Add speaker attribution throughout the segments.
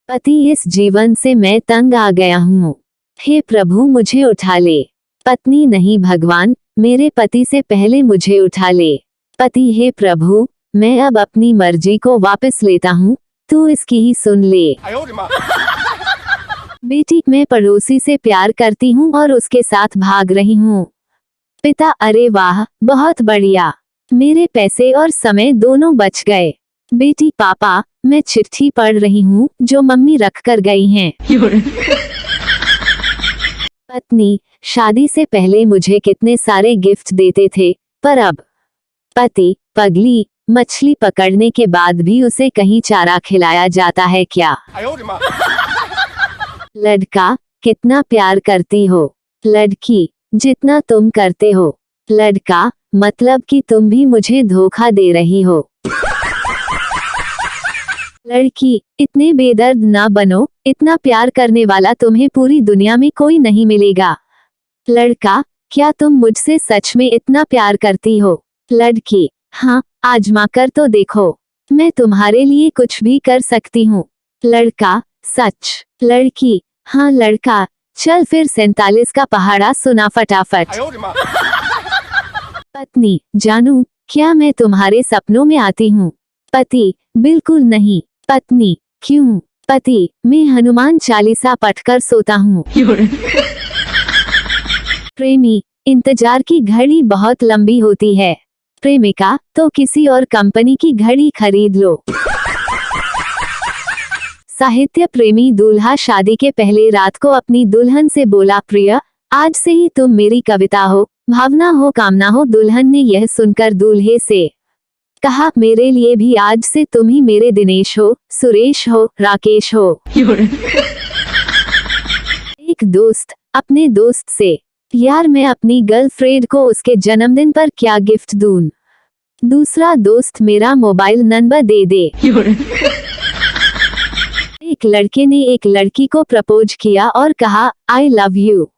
Speaker 1: पति, इस जीवन से मैं तंग आ गया हूँ। हे प्रभु, मुझे उठा ले। पत्नी, नहीं भगवान, मेरे पति से पहले मुझे उठा ले। पति, हे प्रभु, मैं अब अपनी मर्जी को वापस लेता हूँ, तू इसकी ही सुन ले। बेटी, मैं पड़ोसी से प्यार करती हूँ और उसके साथ भाग रही हूँ। पिता, अरे वाह, बहुत बढ़िया, मेरे पैसे और समय दोनों बच गए। बेटी, पापा, मैं चिट्ठी पढ़ रही हूँ जो मम्मी रख कर गई हैं। पत्नी, शादी से पहले मुझे कितने सारे गिफ्ट देते थे, पर अब। पति, पगली, मछली पकड़ने के बाद भी उसे कहीं चारा खिलाया जाता है क्या? लड़का, कितना प्यार करती हो? लड़की, जितना तुम करते हो। लड़का, मतलब कि तुम भी मुझे धोखा दे रही हो। लड़की, इतने बेदर्द ना बनो, इतना प्यार करने वाला तुम्हें पूरी दुनिया में कोई नहीं मिलेगा। लड़का, क्या तुम मुझसे सच में इतना प्यार करती हो? लड़की, हाँ, आजमा कर तो देखो, मैं तुम्हारे लिए कुछ भी कर सकती हूँ। लड़का, सच? लड़की, हाँ। लड़का, चल फिर 47 का पहाड़ा सुना फटाफट। पत्नी, जानू, क्या मैं तुम्हारे सपनों में आती हूँ? पति, बिल्कुल नहीं। पत्नी, क्यों? पति, मैं हनुमान चालीसा पढ़कर सोता हूँ। प्रेमी, इंतजार की घड़ी बहुत लंबी होती है। प्रेमिका, तो किसी और कंपनी की घड़ी खरीद लो। साहित्य प्रेमी दूल्हा शादी के पहले रात को अपनी दुल्हन से बोला, प्रिय, आज से ही तुम मेरी कविता हो, भावना हो, कामना हो। दुल्हन ने यह सुनकर दूल्हे से कहा, मेरे लिए भी आज से तुम ही मेरे दिनेश हो, सुरेश हो, राकेश हो। एक दोस्त अपने दोस्त से, यार मैं अपनी गर्लफ्रेंड को उसके जन्मदिन पर क्या गिफ्ट दूं? दूसरा दोस्त, मेरा मोबाइल नंबर दे दे। एक लड़के ने एक लड़की को प्रपोज किया और कहा, आई लव यू।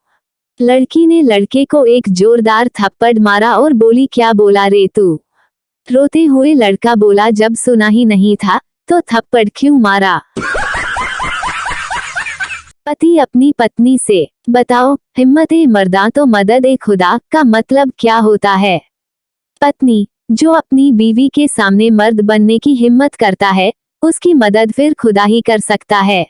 Speaker 1: लड़की ने लड़के को एक जोरदार थप्पड़ मारा और बोली, क्या बोला रे तू? रोते हुए लड़का बोला, जब सुना ही नहीं था तो थप्पड़ क्यों मारा? पति अपनी पत्नी से, बताओ, हिम्मत-ए मर्दा तो मदद-ए खुदा का मतलब क्या होता है? पत्नी, जो अपनी बीवी के सामने मर्द बनने की हिम्मत करता है, उसकी मदद फिर खुदा ही कर सकता है।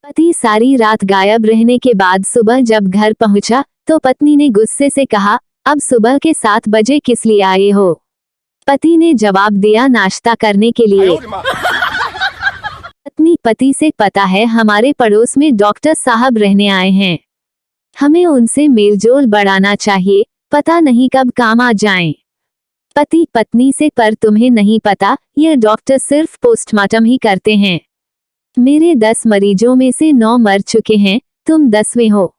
Speaker 1: पति सारी रात गायब रहने के बाद सुबह जब घर पहुंचा तो पत्नी ने गुस्से से कहा, अब सुबह के 7 बजे किस लिए आए हो? पति ने जवाब दिया, नाश्ता करने के लिए। पत्नी पति से, पता है हमारे पड़ोस में डॉक्टर साहब रहने आए हैं, हमें उनसे मेलजोल बढ़ाना चाहिए, पता नहीं कब काम आ जाएं। पति पत्नी से, पर तुम्हें नहीं पता, यह डॉक्टर सिर्फ पोस्टमार्टम ही करते हैं। मेरे 10 मरीजों में से 9 मर चुके हैं, तुम 10वें हो।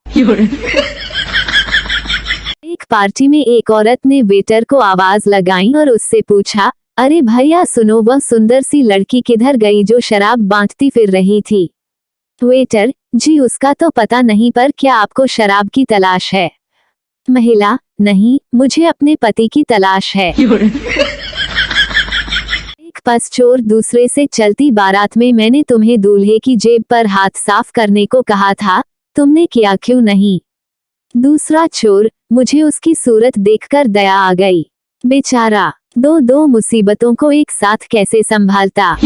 Speaker 1: एक पार्टी में एक औरत ने वेटर को आवाज लगाई और उससे पूछा, अरे भैया सुनो, वह सुंदर सी लड़की किधर गई जो शराब बांटती फिर रही थी? वेटर, जी उसका तो पता नहीं, पर क्या आपको शराब की तलाश है? महिला, नहीं, मुझे अपने पति की तलाश है। एक बस चोर दूसरे से, चलती बारात में मैंने तुम्हें दूल्हे की जेब पर हाथ साफ करने को कहा था, तुमने किया क्यों नहीं? दूसरा चोर, मुझे उसकी सूरत देखकर दया आ गई, बेचारा दो मुसीबतों को एक साथ कैसे संभालता।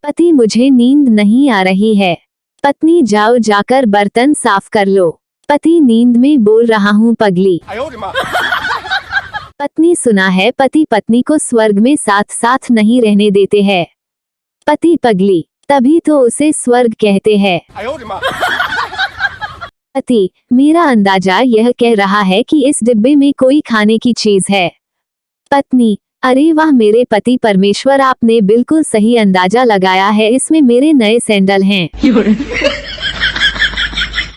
Speaker 1: पति, मुझे नींद नहीं आ रही है। पत्नी, जाओ जाकर बर्तन साफ कर लो। पति, नींद में बोल रहा हूँ पगली। पत्नी, सुना है पति पत्नी को स्वर्ग में साथ साथ नहीं रहने देते हैं। पति, पगली, तभी तो उसे स्वर्ग कहते हैं। पति, मेरा अंदाजा यह कह रहा है कि इस डिब्बे में कोई खाने की चीज है। पत्नी, अरे वाह मेरे पति परमेश्वर, आपने बिल्कुल सही अंदाजा लगाया है, इसमें मेरे नए सैंडल हैं।